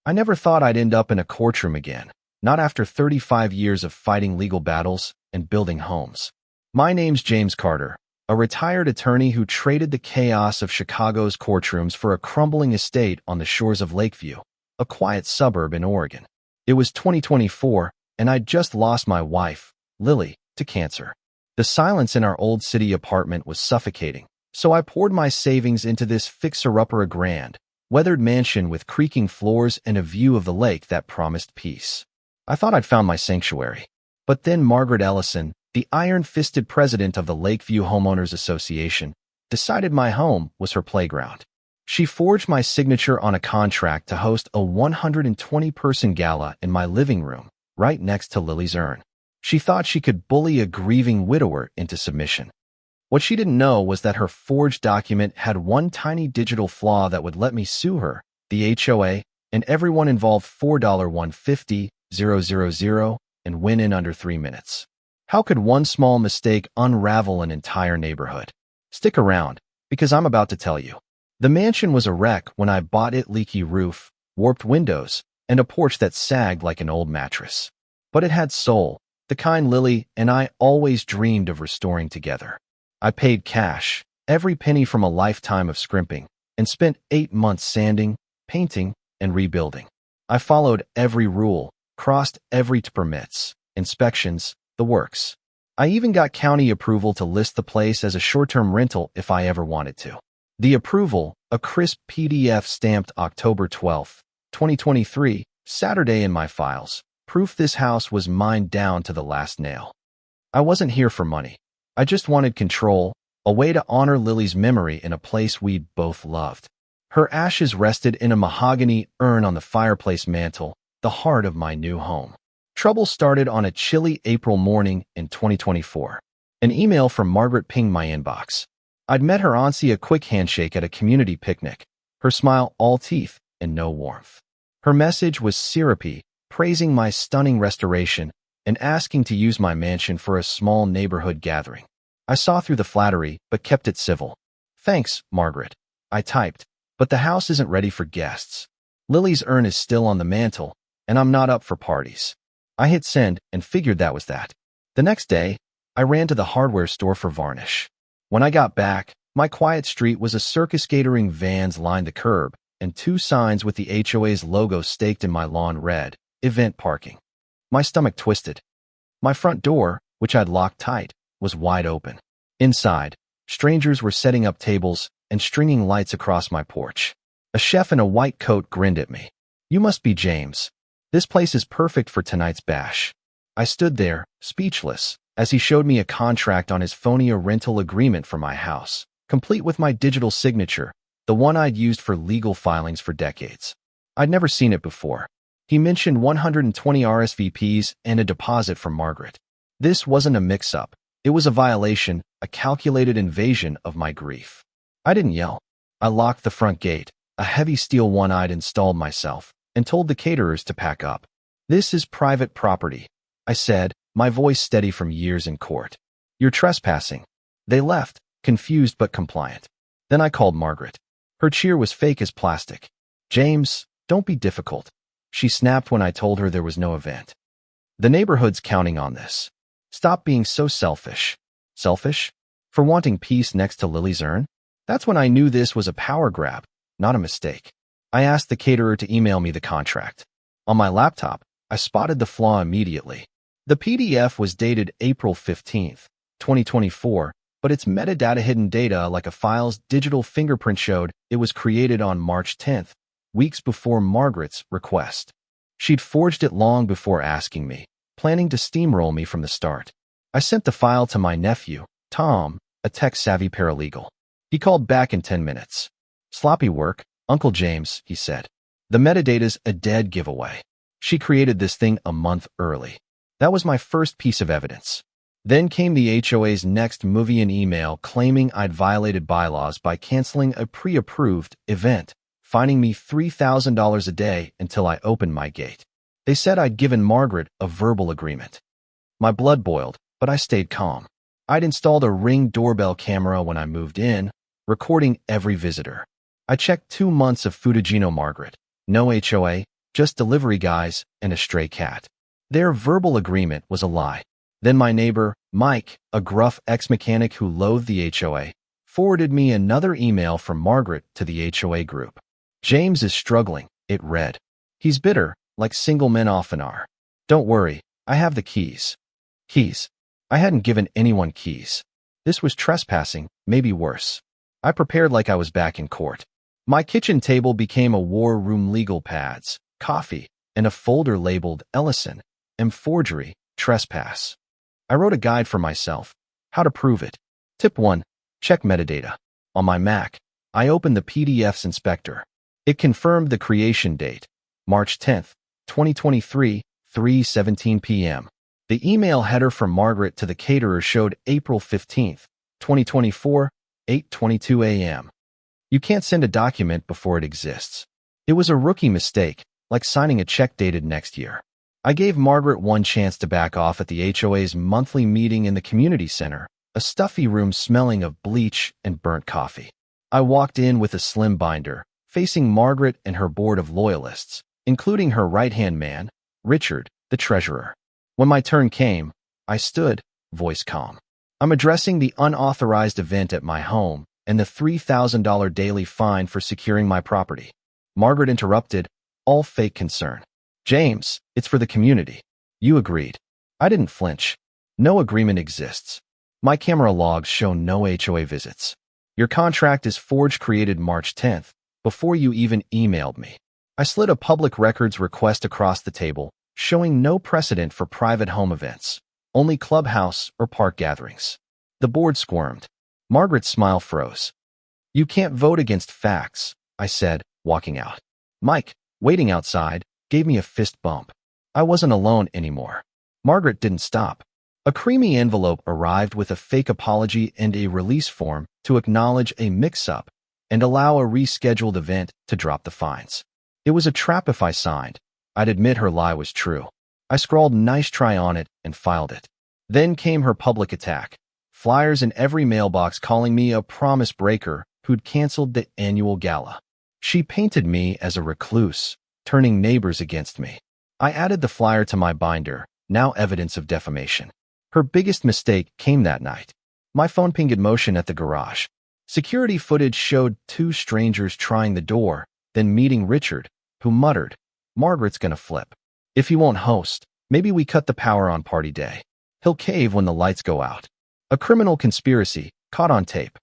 I never thought I'd end up in a courtroom again, not after 35 years of fighting legal battles and building homes. My name's James Carter, a retired attorney who traded the chaos of Chicago's courtrooms for a crumbling estate on the shores of Lakeview, a quiet suburb in Oregon. It was 2024, and I'd just lost my wife, Lily, to cancer. The silence in our old city apartment was suffocating, so I poured my savings into this fixer-upper, a grand, weathered mansion with creaking floors and a view of the lake that promised peace. I thought I'd found my sanctuary. But then Margaret Ellison, the iron-fisted president of the Lakeview Homeowners Association, decided my home was her playground. She forged my signature on a contract to host a 120-person gala in my living room, right next to Lily's urn. She thought she could bully a grieving widower into submission. What she didn't know was that her forged document had one tiny digital flaw that would let me sue her, the HOA, and everyone involved $4,150,000 and win in under 3 minutes. How could one small mistake unravel an entire neighborhood? Stick around, because I'm about to tell you. The mansion was a wreck when I bought it: leaky roof, warped windows, and a porch that sagged like an old mattress. But it had soul, the kind Lily and I always dreamed of restoring together. I paid cash, every penny from a lifetime of scrimping, and spent 8 months sanding, painting, and rebuilding. I followed every rule, crossed every permits, inspections, the works. I even got county approval to list the place as a short-term rental if I ever wanted to. The approval, a crisp PDF stamped October 12, 2023, Saturday in my files, proof this house was mine down to the last nail. I wasn't here for money. I just wanted control, a way to honor Lily's memory in a place we'd both loved. Her ashes rested in a mahogany urn on the fireplace mantel, the heart of my new home. Trouble started on a chilly April morning in 2024. An email from Margaret pinged my inbox. I'd met her auntie a quick handshake at a community picnic, her smile all teeth and no warmth. Her message was syrupy, praising my stunning restoration and asking to use my mansion for a small neighborhood gathering. I saw through the flattery, but kept it civil. "Thanks, Margaret," I typed, "but the house isn't ready for guests. Lily's urn is still on the mantel, and I'm not up for parties." I hit send and figured that was that. The next day, I ran to the hardware store for varnish. When I got back, my quiet street was a circus catering vans lined the curb, and 2 signs with the HOA's logo staked in my lawn read, "Event Parking." My stomach twisted. My front door, which I'd locked tight, was wide open. Inside, strangers were setting up tables and stringing lights across my porch. A chef in a white coat grinned at me. "You must be James. This place is perfect for tonight's bash." I stood there, speechless, as he showed me a contract on his phony rental agreement for my house, complete with my digital signature, the one I'd used for legal filings for decades. I'd never seen it before. He mentioned 120 RSVPs and a deposit from Margaret. This wasn't a mix-up. It was a violation, a calculated invasion of my grief. I didn't yell. I locked the front gate, a heavy steel one I'd installed myself, and told the caterers to pack up. "This is private property," I said, my voice steady from years in court. "You're trespassing." They left, confused but compliant. Then I called Margaret. Her cheer was fake as plastic. "James, don't be difficult." She snapped when I told her there was no event. "The neighborhood's counting on this. Stop being so selfish." Selfish? For wanting peace next to Lily's urn? That's when I knew this was a power grab, not a mistake. I asked the caterer to email me the contract. On my laptop, I spotted the flaw immediately. The PDF was dated April 15th, 2024, but its metadata hidden data like a file's digital fingerprint showed it was created on March 10th, weeks before Margaret's request. She'd forged it long before asking me, planning to steamroll me from the start. I sent the file to my nephew, Tom, a tech-savvy paralegal. He called back in 10 minutes. "Sloppy work, Uncle James," he said. "The metadata's a dead giveaway. She created this thing a month early." That was my first piece of evidence. Then came the HOA's next movie, an email claiming I'd violated bylaws by canceling a pre-approved event, fining me $3,000 a day until I opened my gate. They said I'd given Margaret a verbal agreement. My blood boiled, but I stayed calm. I'd installed a Ring doorbell camera when I moved in, recording every visitor. I checked 2 months of footage. Margaret. No HOA, just delivery guys and a stray cat. Their verbal agreement was a lie. Then my neighbor, Mike, a gruff ex-mechanic who loathed the HOA, forwarded me another email from Margaret to the HOA group. James is struggling, it read. He's bitter, like single men often are. Don't worry, I have the keys. Keys. I hadn't given anyone keys. This was trespassing, maybe worse. I prepared like I was back in court. My kitchen table became a war room: legal pads, coffee, and a folder labeled Ellison, forgery, trespass. I wrote a guide for myself. How to prove it. Tip 1. Check metadata. On my Mac, I opened the PDF's inspector. It confirmed the creation date, March 10th, 2023, 3:17 p.m. The email header from Margaret to the caterer showed April 15th, 2024, 8:22 a.m. You can't send a document before it exists. It was a rookie mistake, like signing a check dated next year. I gave Margaret one chance to back off at the HOA's monthly meeting in the community center, a stuffy room smelling of bleach and burnt coffee. I walked in with a slim binder, facing Margaret and her board of loyalists, including her right-hand man, Richard, the treasurer. When my turn came, I stood, voice calm. I'm addressing the unauthorized event at my home and the $3,000 daily fine for securing my property. Margaret interrupted, all fake concern. James, it's for the community. You agreed. I didn't flinch. No agreement exists. My camera logs show no HOA visits. Your contract is forged, created March 10th, before you even emailed me. I slid a public records request across the table, showing no precedent for private home events, only clubhouse or park gatherings. The board squirmed. Margaret's smile froze. You can't vote against facts, I said, walking out. Mike, waiting outside, gave me a fist bump. I wasn't alone anymore. Margaret didn't stop. A creamy envelope arrived with a fake apology and a release form to acknowledge a mix-up and allow a rescheduled event to drop the fines. It was a trap. If I signed, I'd admit her lie was true. I scrawled "nice try" on it and filed it. Then came her public attack. Flyers in every mailbox calling me a promise breaker who'd canceled the annual gala. She painted me as a recluse, turning neighbors against me. I added the flyer to my binder, now evidence of defamation. Her biggest mistake came that night. My phone pinged in motion at the garage. Security footage showed two strangers trying the door, then meeting Richard, who muttered, "Margaret's gonna flip. If he won't host, maybe we cut the power on party day. He'll cave when the lights go out." A criminal conspiracy, caught on tape.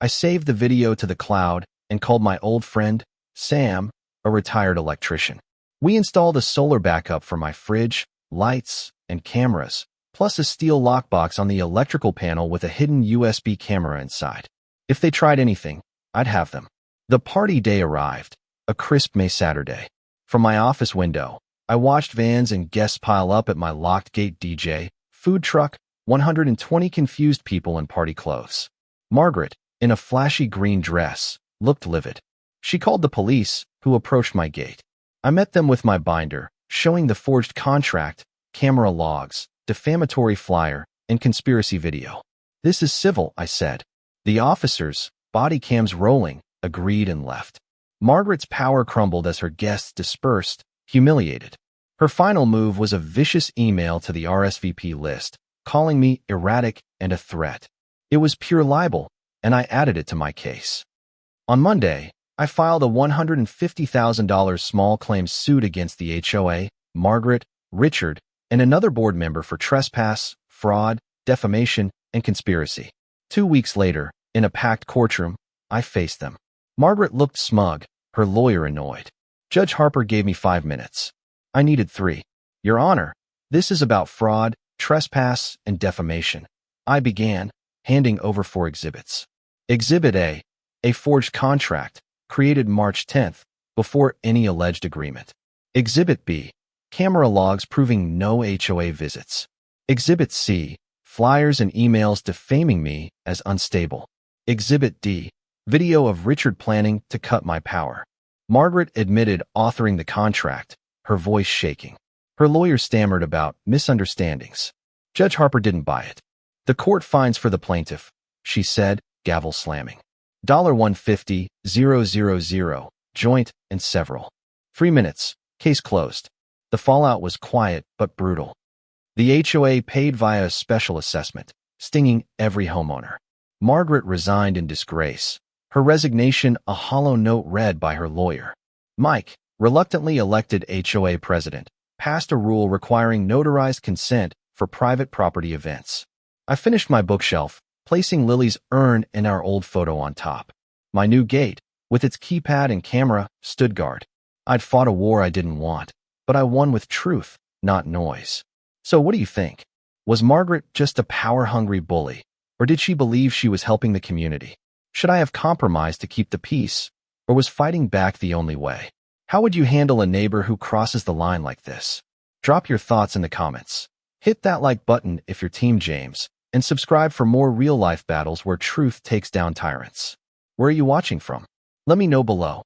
I saved the video to the cloud and called my old friend, Sam, a retired electrician. We installed a solar backup for my fridge, lights, and cameras, plus a steel lockbox on the electrical panel with a hidden USB camera inside. If they tried anything, I'd have them. The party day arrived, a crisp May Saturday. From my office window, I watched vans and guests pile up at my locked gate. DJ, food truck, 120 confused people in party clothes. Margaret, in a flashy green dress, looked livid. She called the police, who approached my gate. I met them with my binder, showing the forged contract, camera logs, defamatory flyer, and conspiracy video. "This is civil," I said. The officers, body cams rolling, agreed and left. Margaret's power crumbled as her guests dispersed, humiliated. Her final move was a vicious email to the RSVP list, calling me erratic and a threat. It was pure libel, and I added it to my case. On Monday, I filed a $150,000 small claims suit against the HOA, Margaret, Richard, and another board member for trespass, fraud, defamation, and conspiracy. 2 weeks later, in a packed courtroom, I faced them. Margaret looked smug, her lawyer annoyed. Judge Harper gave me 5 minutes. I needed 3. "Your Honor, this is about fraud, trespass, and defamation." I began, handing over 4 exhibits. Exhibit A forged contract, created March 10th, before any alleged agreement. Exhibit B, camera logs proving no HOA visits. Exhibit C, flyers and emails defaming me as unstable. Exhibit D, video of Richard planning to cut my power. Margaret admitted authoring the contract, her voice shaking. Her lawyer stammered about misunderstandings. Judge Harper didn't buy it. "The court finds for the plaintiff," she said, gavel slamming. $150,000, joint and several. 3 minutes. Case closed. The fallout was quiet but brutal. The HOA paid via a special assessment, stinging every homeowner. Margaret resigned in disgrace. Her resignation a hollow note read by her lawyer. Mike, reluctantly elected HOA president, passed a rule requiring notarized consent for private property events. I finished my bookshelf, placing Lily's urn and our old photo on top. My new gate, with its keypad and camera, stood guard. I'd fought a war I didn't want, but I won with truth, not noise. So what do you think? Was Margaret just a power-hungry bully, or did she believe she was helping the community? Should I have compromised to keep the peace, or was fighting back the only way? How would you handle a neighbor who crosses the line like this? Drop your thoughts in the comments. Hit that like button if you're Team James, and subscribe for more real-life battles where truth takes down tyrants. Where are you watching from? Let me know below.